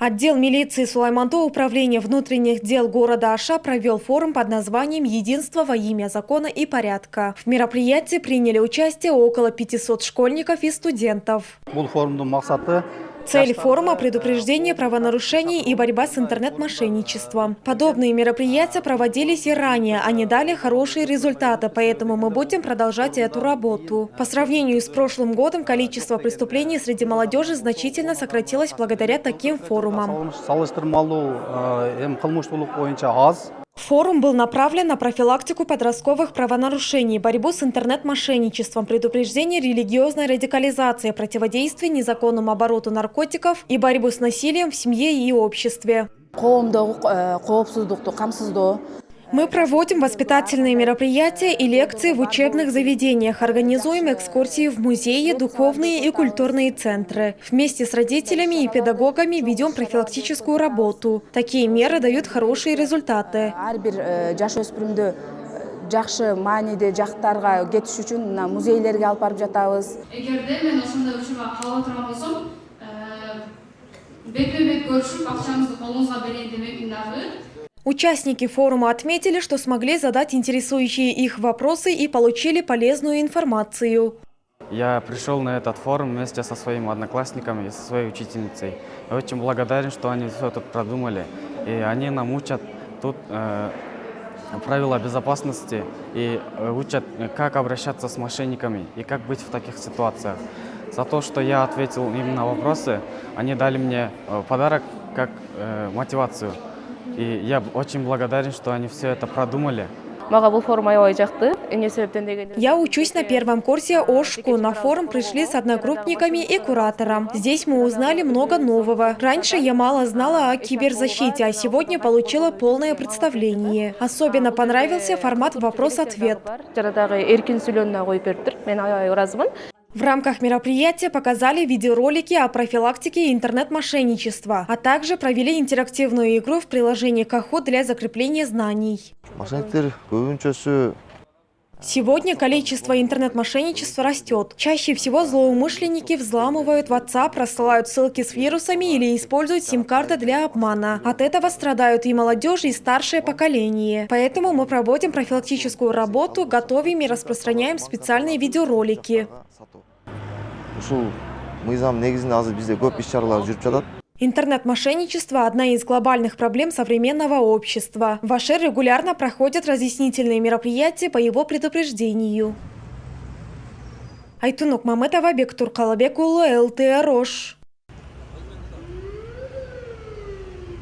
Отдел милиции Сулайманто управления внутренних дел города Аша провел форум под названием «Единство во имя закона и порядка». В мероприятии приняли участие около 500 школьников и студентов. Цель форума – предупреждение правонарушений и борьба с интернет-мошенничеством. Подобные мероприятия проводились и ранее, они дали хорошие результаты, поэтому мы будем продолжать эту работу. По сравнению с прошлым годом количество преступлений среди молодежи значительно сократилось благодаря таким форумам. Форум был направлен на профилактику подростковых правонарушений, борьбу с интернет-мошенничеством, предупреждение религиозной радикализации, противодействие незаконному обороту наркотиков и борьбу с насилием в семье и обществе. Мы проводим воспитательные мероприятия и лекции в учебных заведениях, организуем экскурсии в музеи, духовные и культурные центры. Вместе с родителями и педагогами ведем профилактическую работу. Такие меры дают хорошие результаты. Жакшы мааниде жактарга кетиш үчүн мына музейлерге алып барып жатабыз. Эгерде мен ошондой учурга кала турган болсом, бетпе-бет көрүшүп, акчаңызды колуңузга берейин демек дагы. Участники форума отметили, что смогли задать интересующие их вопросы и получили полезную информацию. Я пришел на этот форум вместе со своими одноклассниками и со своей учительницей. Я очень благодарен, что они все тут продумали. И они нам учат тут правила безопасности и учат, как обращаться с мошенниками и как быть в таких ситуациях. За то, что я ответил им на вопросы, они дали мне подарок как мотивацию. И я очень благодарен, что они все это продумали. Я учусь на первом курсе ОШКУ. На форум пришли с одногруппниками и куратором. Здесь мы узнали много нового. Раньше я мало знала о киберзащите, а сегодня получила полное представление. Особенно понравился формат вопрос-ответ. В рамках мероприятия показали видеоролики о профилактике интернет-мошенничества, а также провели интерактивную игру в приложении Kahoot для закрепления знаний. Сегодня количество интернет-мошенничества растет. Чаще всего злоумышленники взламывают WhatsApp, рассылают ссылки с вирусами или используют сим-карты для обмана. От этого страдают и молодежь, и старшее поколение. Поэтому мы проводим профилактическую работу, готовим и распространяем специальные видеоролики. Интернет-мошенничество – одна из глобальных проблем современного общества. В Аше регулярно проходят разъяснительные мероприятия по его предупреждению. Айтунук Мамедова, Бектур Калабек улы, ЛТР Ош.